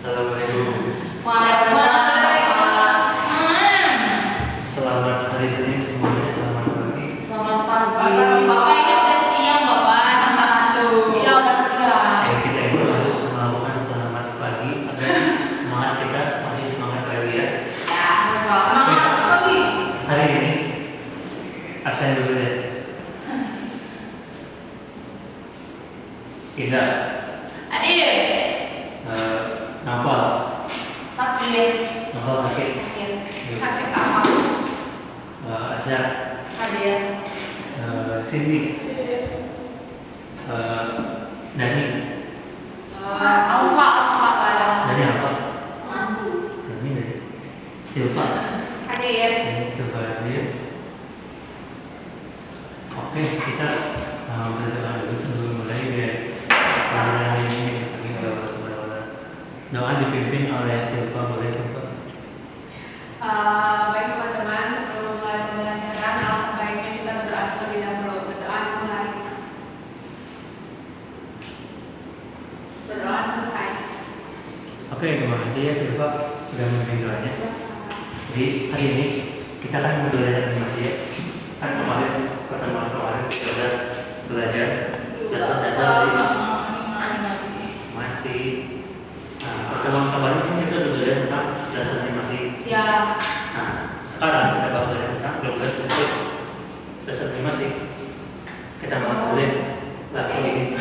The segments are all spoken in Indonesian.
Assalamualaikum. Waalaikumsalam. Selamat hari Senin semuanya. Selamat pagi. Selamat pagi. Bapak ini udah siang, Bapak. Iya, udah siang. Kita itu harus melakukan selamat pagi agar semangat kita masih semangat lagi ya. Ya, semangat pagi. Hari ini absen dulu deh. Indah. Adik. Nafal. Sakit. Nafal sakit. Sakit apa? Azhar. Hadir. Cindy. Dani. Alfa ada. Dani apa? Dani dari Silva. Hadir. Silva hadir. Oke, kita berdoa dulu sebelum mulai biar pada hari ini doa dipimpin oleh Silva. Boleh Silva? Baik teman-teman, sebelum mulai pembelajaran, alangkah baiknya kita berdoa terlebih dahulu. Berdoa mulai. Berdoa selesai. Oke, terima kasih ya Silva sudah memimpin doanya. Jadi hari ini kita akan belajar animasi ya. Kan pertemuan kemarin kita sudah belajar dasar-dasar dari animasi. Pertemuan kemarin kita sudah belajar tentang dasar animasi. Ya. Nah, sekarang kita bakal belajar tentang 12 prinsip dasar animasi. Kita mulai lagi ini.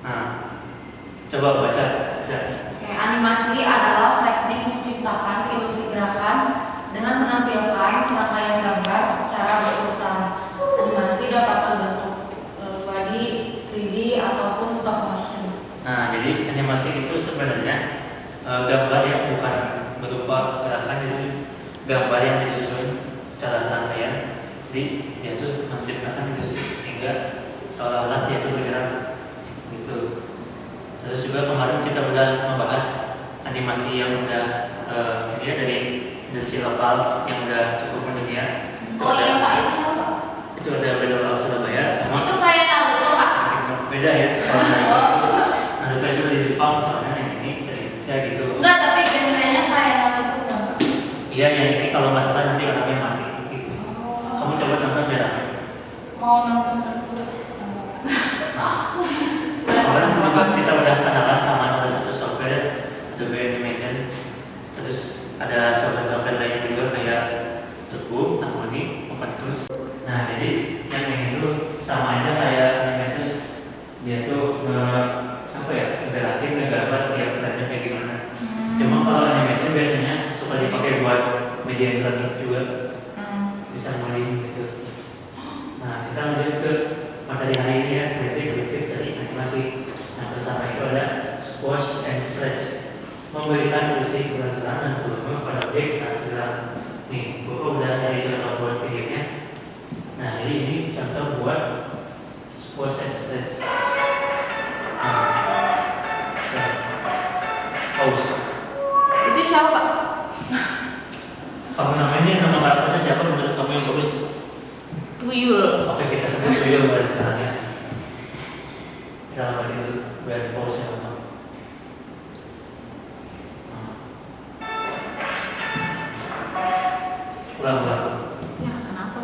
Nah, coba baca. Oke, animasi adalah teknik menciptakan ilusi gerakan dengan menampilkan serangkaian gambar secara berurutan. Animasi dapat terbentuk 2D, 3D ataupun stop motion. Nah, jadi animasi itu sebenarnya gambar yang bukan berupa gerakan, jadi gambar yang disusun secara serangkaian. Jadi dia itu menciptakan ilusi sehingga seolah-olah dia itu bergerak gitu. Terus juga kemarin kita udah membahas animasi yang udah dia dari industri lokal yang udah cukup mendunia. Oh iya Pak, itu siapa? Itu ada Battle of Surabaya sama Itu kayak Naruto Pak. beda ya. Naruto itu dari Jepang, soalnya yang ini dari Indonesia gitu. Enggak, tapi genrenya kayak Naruto kan? Iya, yang ini kalau nggak salah nanti orangnya mati gitu. Kamu coba tonton biar apa? Mau nonton dulu. Kemarin juga kita udah kenalan sama salah satu software Adobe Animation. Terus ada software-software lainnya juga kayak Turbo, Harmony, OpenTools. Nah, jadi yang ini tuh sama aja kayak Animation. Dia tuh apa ya, ngerakin gambar tiap trennya kayak gimana. Cuma kalau Animation biasanya suka dipakai buat media interaktif juga. Bisa modeling gitu. Nah, kita lanjut ke materi hari ini ya, prinsip-prinsip dari animasi. Yang pertama itu ada squash and stretch, memberikan ilusi kelenturan dan volume pada objek saat gerak. Nih, Bapak udah dari contoh buat videonya. Nah, jadi ini contoh buat squash and stretch. Pause. Itu siapa Pak? Kamu namanya, nama karakternya siapa menurut kamu yang bagus? Tuyul. Oke, kita sebut Tuyul mulai sekarang ya. Kita lagi dulu biar pause nya lama. Ulang. Ya, kenapa?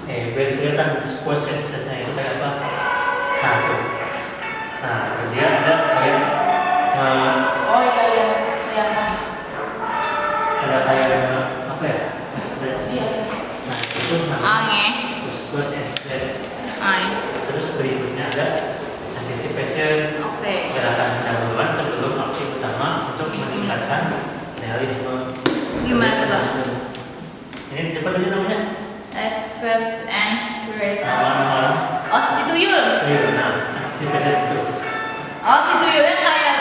Biar kelihatan squash and stretch-nya itu kayak apa. Nah, tuh. Nah, itu dia ada kayak Oh iya, kelihatan. ada kayak apa ya? Stretch. Iya. Nah, itu namanya Ange. squash and stretch. Ange. Terus berikutnya ada anticipation. Oke. Gerakan pendahuluan sebelum aksi utama untuk meningkatkan realisme. Gimana coba? Ini siapa tadi namanya? Express and straight. Nama Oh, si Tuyul. Tuyul. Nah, anticipation itu. Oh, si Tuyulnya kayak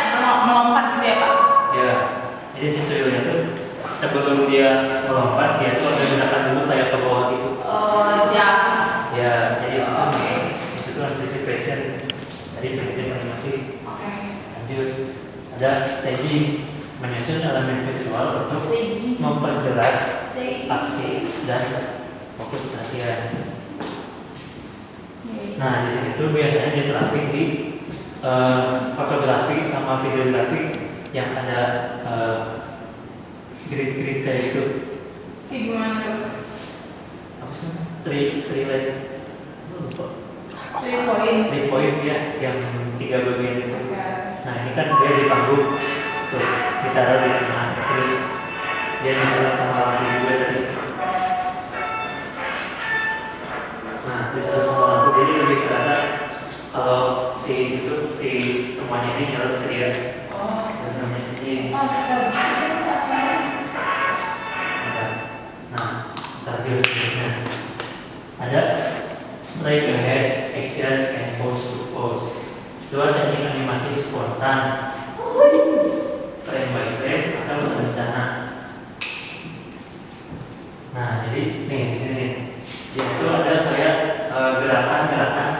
melompat gitu ya Pak? Ya, jadi si tuyulnya tuh sebelum dia melompat dia tuh ada gerakan dulu kayak ke bawah gitu. Oh, jam. Ya, jadi itu tuh itu tuh anticipation. Jadi prinsip animasi. Oke. Lanjut, ada staging, menyusun elemen visual untuk Staging. memperjelas Staging. aksi dan fokus perhatian. Nah, di sini tuh biasanya dia terapin di fotografi sama videografi yang ada grid-grid kayak gitu. Kayak gimana tuh? Apa sih? Three lupa. 3 point. 3 point ya, yang 3 bagian itu. Ya. Nah, ini kan dia di panggung tuh, ditaruh di tengah, terus dia diserang sama lampu juga tadi. Nah, diserang sama lampu, jadi lebih kerasa kalau si semuanya ini nyala ke dia. Oh. Dan namanya sendiri. Oh, kalau gitu pas main. Nah, tadi berikutnya ada straight ahead, action, and pose to pose. Dua teknik animasi spontan, frame by frame atau berencana. Nah, jadi nih di sini nih, itu ada kayak gerakan-gerakan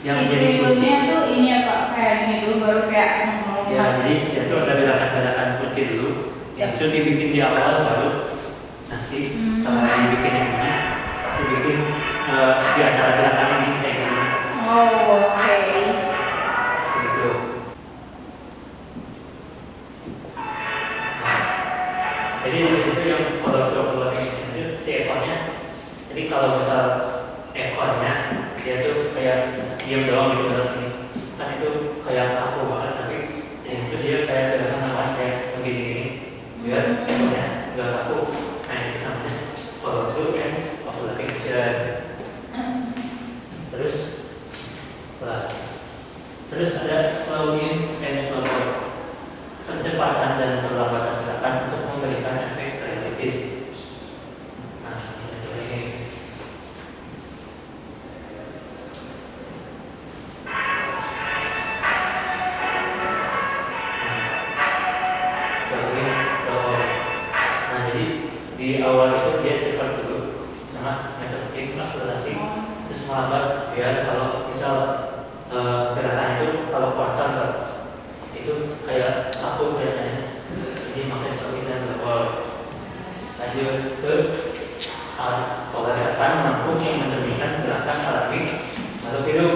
yang menjadi kunci. Videonya tuh ini ya Pak, kayak gini dulu baru kayak ngomong. Ya, jadi itu ada gerakan-gerakan kunci dulu. Yang itu dibikin di awal baru nanti setelah dibikin yang ini, dibikin di antara gerakan ini kayak gini. Oh, oke. Gitu. Jadi di situ yang kalau itu si ekornya. Jadi kalau misal ekornya dia tuh kayak diam doang gitu dalam ini, kan itu kayak kaku banget, tapi itu dia kayak gerakan lawan kayak begini biar ekornya nggak kaku. Nah itu namanya follow through and overlapping action. Terus ada slow in and slow out, percepatan dan perlambatan gerakan untuk memberikan efek realistis. Nah, ini. Slow in, slow out. Nah, jadi di awal itu dia cepat dulu, sama ngecepatin akselerasi, terus melambat biar kalau misal gerakan itu kalau quarter itu kayak aku kelihatannya, jadi makanya slow in dan slow out. Lanjut ke pola gerakan menempuh yang mencerminkan gerakan alami makhluk hidup.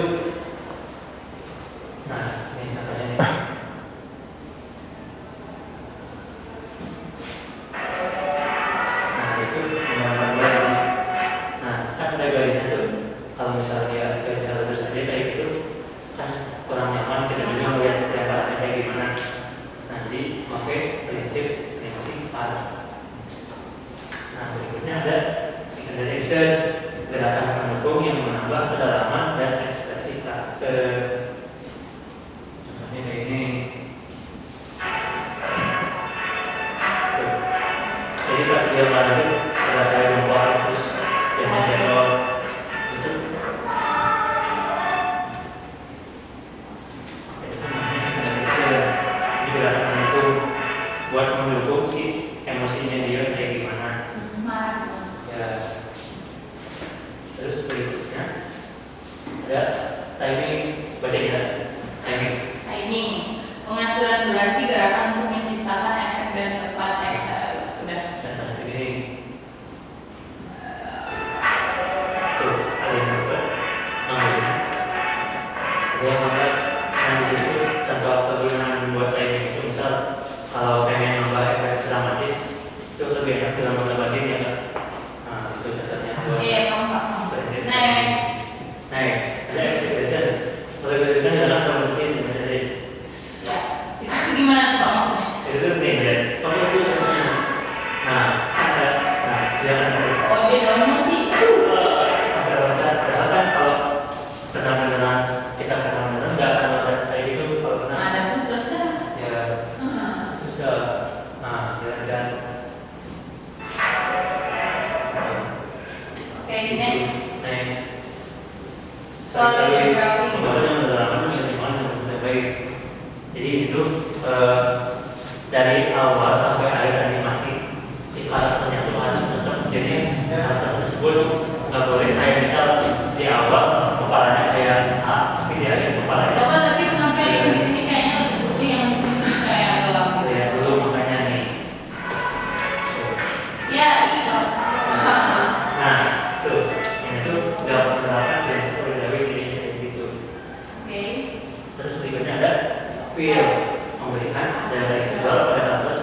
Nah, ini contohnya nih. Nah, itu menggambar garis. Nah, kan ada garisnya tuh. Kalau misalnya dia garisnya lurus aja kayak gitu, kan kurang nyaman, kita juga melihat lemparannya kayak gimana. Nanti pakai prinsip animasi arc. Nah, berikutnya ada secondary action, gerakan pendukung yang menambah kedalaman dan ekspresi karakter. Contohnya kayak ini. Tuh. Jadi pas dia marah itu ada kayak lompat terus jatuh. Itu namanya secondary action. Jadi gerakan pendukung buat mendukung si emosinya dia kayak gimana. Ya. Terus berikutnya ada timing, baca ya. Timing, pengaturan durasi gerakan untuk menciptakan efek dan tepat udah. Contohnya begini. Tuh, ada yang coba ngambilnya. Ada yang ngambil. Nah di situ contoh penggunaan buat timing itu, misal kalau pengen nambah efek dramatis itu lebih enak dalam menambahkan ya kan. Nah itu contohnya buat Iya, paham. prinsip. Next. Ada acceleration. Kalau berbeda adalah conversion acceleration. Ya, itu gimana tuh Pak maksudnya? Itu tuh nih ya. Kalau itu contohnya. Nah ada. Nah dia ada. Oh, dia doang sih. Sampai loncat. Padahal kan kalau benar-benar kita benar-benar nggak akan loncat kayak gitu kalau benar. Ada tugas kan? Ya. Terus udah. Nah jalan-jalan. Oke, next. Next. Soal geografi. Pembahasan pendalaman dan penerimaan yang sudah baik. Jadi itu dari awal sampai akhir animasi si karakternya itu harus tetap. Jadi karakter tersebut nggak boleh kayak misal di awal kepalanya kayak A, tapi di akhir kepalanya. Bapak, tapi kenapa yang di sini kayaknya lebih putih, yang di sini kayak gelap? Lihat dulu makanya nih. Ya, itu. Nah, tuh, ini tuh gerakan dan seperti dari ini. Feel memberikan daya visual pada karakter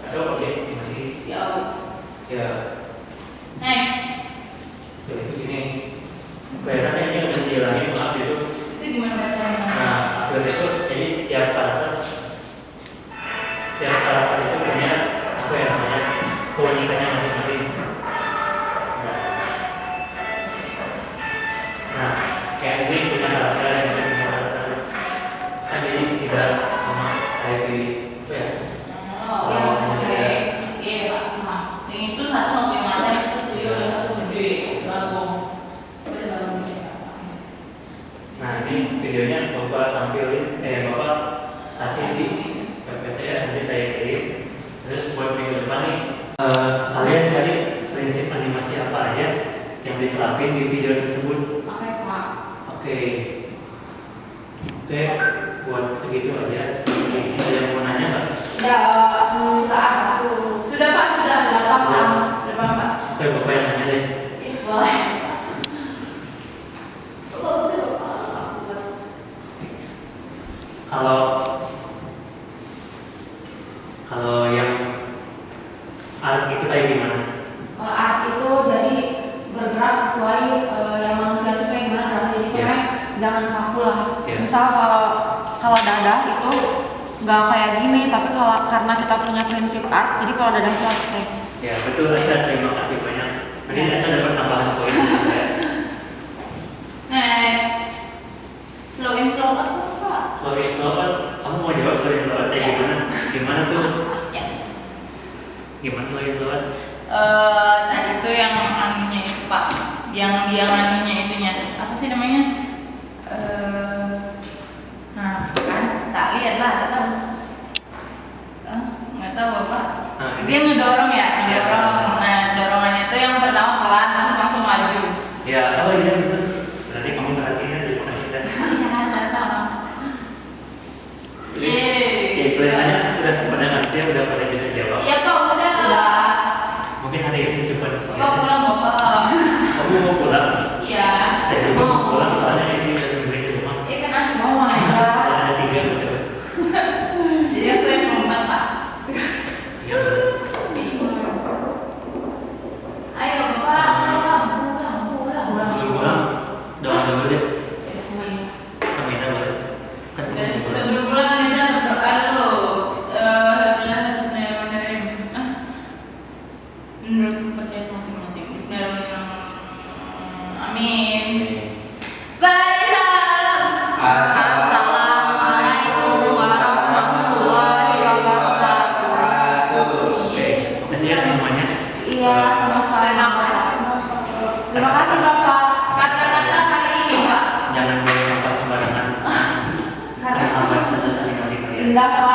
atau objek animasi. Ya. Ya, Next. jadi itu gini. Kelihatannya ini udah dijelasin, maaf itu. Itu gimana bacanya? Nah, Feel itu jadi tiap karakter itu punya apa ya namanya keunikannya masing-masing. Nah, kayak ini punya karakter, yang ini punya karakter. Kan jadi tidak sama kayak di apa ya? Oh, ya, oke. Oke, Pak. Nah, yang itu satu nggak punya mata, yang itu tuyul, yang satu gede, balgong. Sebenarnya balgong siapa? Nah, ini videonya Bapak tampilin, Bapak kasih di PPT ya, nanti saya kirim. Terus buat minggu depan nih, kalian cari prinsip animasi apa aja yang diterapin di video tersebut. Oke, Pak. Oke, buat segitu aja. Ada yang mau nanya nggak? Ya, sudah ada. Sudah, Pak, sudah paham. Sudah paham, Pak. Oke, Bapak yang nanya deh. Boleh. Kalau yang art itu kayak gimana? Ars itu jadi bergerak sesuai yang manusia itu kayak gimana geraknya, jadi pokoknya jangan kaku lah. Ya. Misal kalau dadah itu nggak kayak gini, tapi kalau karena kita punya prinsip art, jadi kalau dadah itu harus kayak Ya betul Aca, terima kasih banyak. Nanti Aca dapat tambahan poin dari saya. next. Slow in slow out, Pak. Slow in slow out, kamu mau jawab slow in slow out kayak Ya. gimana? Gimana tuh? Ya. Gimana slow in slow out? Tadi itu yang anunya itu, Pak, yang anunya itunya apa sih namanya? Nah kan tak lihat lah, tak tahu. Nggak tahu Bapak. Nah, Dia ngedorong ya, ngedorong. Nah dorongannya itu yang pertama pelan, terus langsung maju. Ya, oh iya betul. Berarti kamu perhatiinnya terima kasih dan. Ya, sama. Ya, kelihatannya udah pada ngerti, udah pada bisa jawab. Iya Pak, udah. Mungkin hari ini coba Bapak sekali. pulang Bapak. Kamu mau pulang? Iya. Saya juga mau pulang soalnya isi dari di rumah. Iya kan aku mau ya. Ada 3 gitu. Jadi aku yang ngomong Pak. Iya. Betul. Ayo Bapak, pulang. Pulang, doa dulu deh. Sama Ina boleh. Kan kamu Dan mau pulang. sebelum pulang kita berdoa dulu. Bismillahirrahmanirrahim. Menurut kepercayaan masing-masing. Bismillahirrahmanirrahim. Amin. Baik, salam. Assalamualaikum warahmatullahi wabarakatuh. Oke, makasih ya semuanya. Iya, sama-sama. Terima kasih Bapak. Kata-kata hari ini Pak. Jangan buang sampah sembarangan. Karena aman proses animasi kalian. Indah Pak.